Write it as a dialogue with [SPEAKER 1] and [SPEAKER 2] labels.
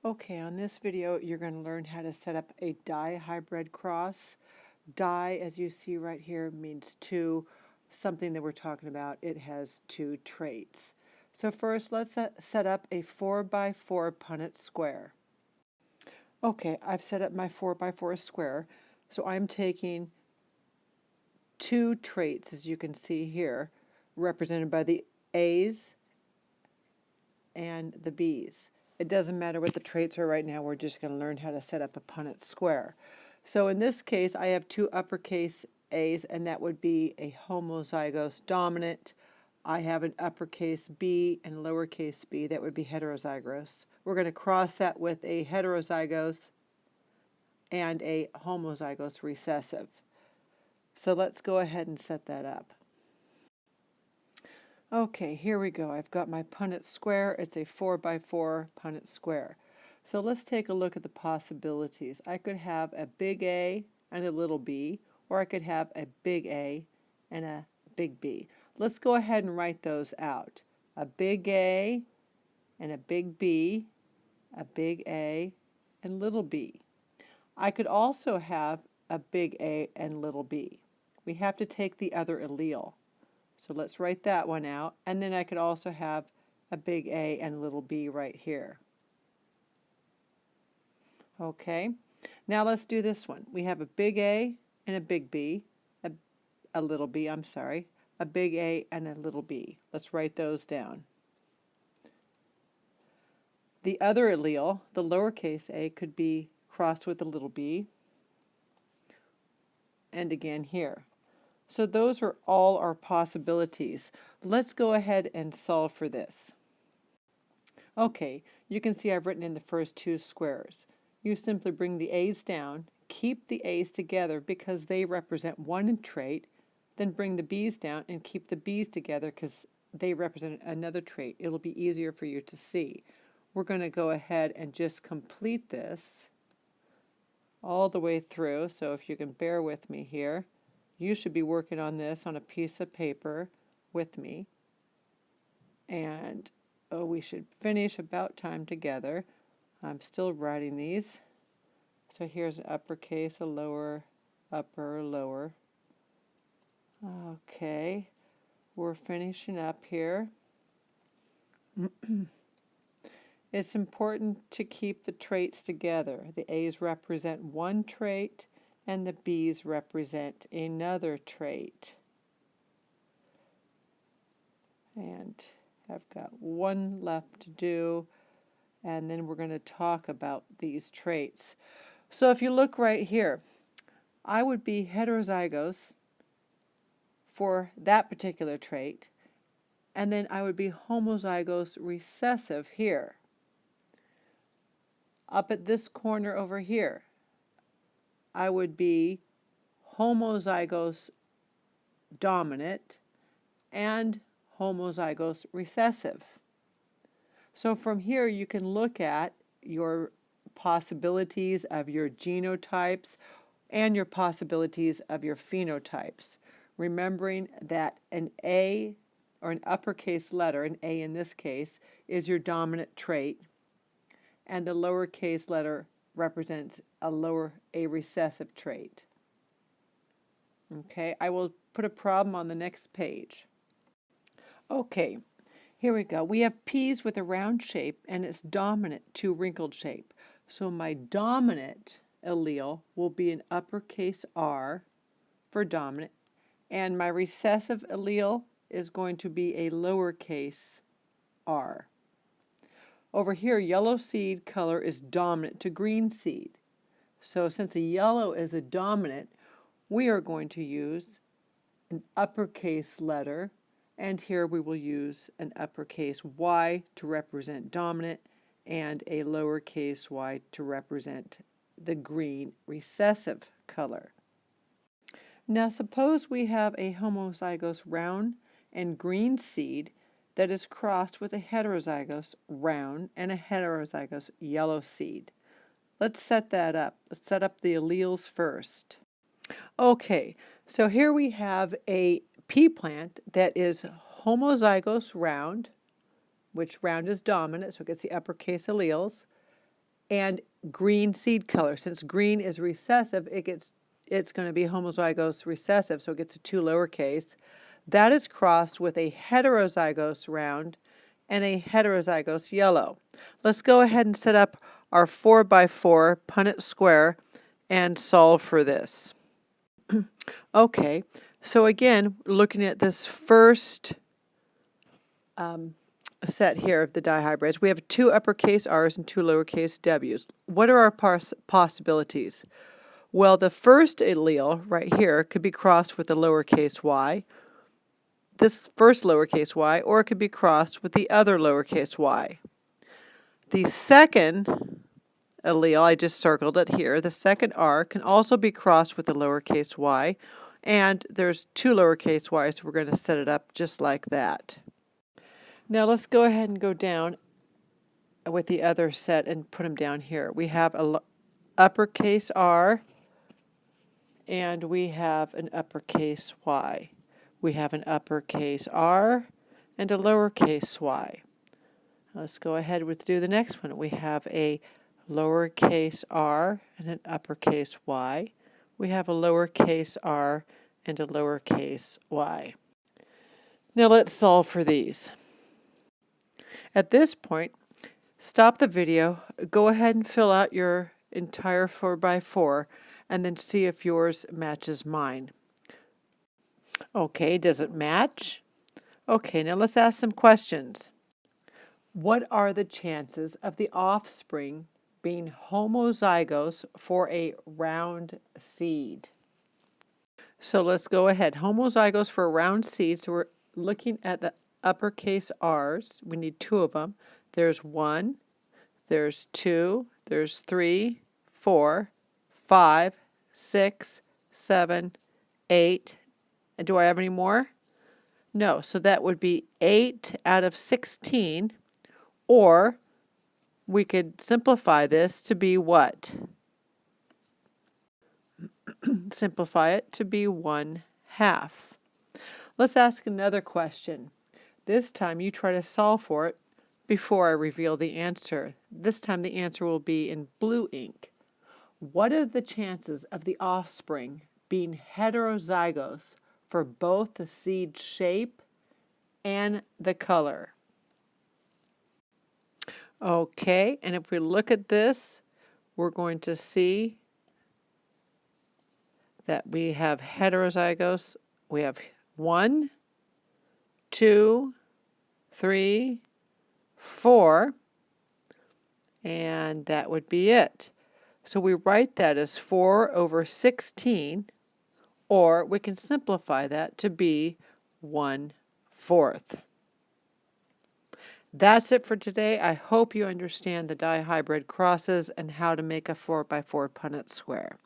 [SPEAKER 1] Okay, on this video, you're going to learn how to set up a dihybrid cross. Di, as you see right here, means two, something that we're talking about. It has two traits. So first, let's set up a 4x4 Punnett square. Okay, I've set up my 4x4 square. So I'm taking two traits, as you can see here, represented by the A's and the B's. It doesn't matter what the traits are right now, we're just going to learn how to set up a Punnett square. So in this case, I have two uppercase A's, and that would be a homozygous dominant. I have an uppercase B and lowercase b, that would be heterozygous. We're going to cross that with a heterozygous and a homozygous recessive. So let's go ahead and set that up. Okay, here we go. I've got my Punnett square. It's a 4x4 Punnett square. So let's take a look at the possibilities. I could have a big A and a little b, or I could have a big A and a big B. Let's go ahead and write those out. A big A and a big B, a big A and little b. I could also have a big A and little b. We have to take the other allele. So let's write that one out. And then I could also have a big A and a little b right here. Okay, now let's do this one. We have a big A and a big B, a little b, I'm sorry, a big A and a little b. Let's write those down. The other allele, the lowercase a, could be crossed with a little b, and again here. So those are all our possibilities. Let's go ahead and solve for this. Okay, you can see I've written in the first two squares. You simply bring the A's down, keep the A's together because they represent one trait, then bring the B's down and keep the B's together because they represent another trait. It'll be easier for you to see. We're going to go ahead and just complete this all the way through, so if you can bear with me here. You should be working on this on a piece of paper with me. And we should finish about time together. I'm still writing these. So here's an uppercase, a lower, upper, lower. Okay, we're finishing up here. It's important to keep the traits together. The A's represent one trait, and the B's represent another trait. And I've got one left to do, and then we're going to talk about these traits. So if you look right here, I would be heterozygous for that particular trait, and then I would be homozygous recessive here. Up at this corner over here, I would be homozygous dominant and homozygous recessive. So from here you can look at your possibilities of your genotypes and your possibilities of your phenotypes, remembering that an A, or an uppercase letter, an A in this case, is your dominant trait, and the lowercase letter represents a recessive trait. Okay, I will put a problem on the next page. Okay, here we go. We have P's with a round shape and its dominant to wrinkled shape. So my dominant allele will be an uppercase R for dominant, and my recessive allele is going to be a lowercase r. Over here, yellow seed color is dominant to green seed. So since the yellow is a dominant, we are going to use an uppercase letter, and here we will use an uppercase Y to represent dominant and a lowercase y to represent the green recessive color. Now suppose we have a homozygous round and green seed that is crossed with a heterozygous round and a heterozygous yellow seed. Let's set that up. Let's set up the alleles first. Okay, so here we have a pea plant that is homozygous round, which round is dominant, so it gets the uppercase alleles, and green seed color. Since green is recessive, it's going to be homozygous recessive, so it gets a 2 lowercase. That is crossed with a heterozygous round and a heterozygous yellow. Let's go ahead and set up our 4x4 Punnett square and solve for this. Okay, so again, looking at this first set here of the dihybrids, we have 2 uppercase R's and 2 lowercase W's. What are our possibilities? Well, the first allele right here could be crossed with a lowercase y, this first lowercase y, or it could be crossed with the other lowercase y. The second allele, I just circled it here, the second R can also be crossed with a lowercase y, and there's 2 lowercase y's, so we're going to set it up just like that. Now let's go ahead and go down with the other set and put them down here. We have an uppercase R and we have an uppercase Y. We have an uppercase R and a lowercase y. Let's go ahead and do the next one. We have a lowercase r and an uppercase y. We have a lowercase r and a lowercase y. Now let's solve for these. At this point, stop the video, go ahead and fill out your entire 4x4, and then see if yours matches mine. Okay, does it match? Okay, now let's ask some questions. What are the chances of the offspring being homozygous for a round seed? So let's go ahead. Homozygous for a round seed, so we're looking at the uppercase R's. We need 2 of them. There's 1, there's 2, there's 3, 4, 5, 6, 7, 8. And do I have any more? No, so that would be 8 out of 16, or we could simplify this to be what? Simplify it to be 1/2. Let's ask another question. This time you try to solve for it before I reveal the answer. This time the answer will be in blue ink. What are the chances of the offspring being heterozygous for both the seed shape and the color? Okay, and if we look at this, we're going to see that we have heterozygous. We have 1, 2, 3, 4, and that would be it. So we write that as 4/16, or we can simplify that to be 1/4. That's it for today. I hope you understand the dihybrid crosses and how to make a 4x4 Punnett square.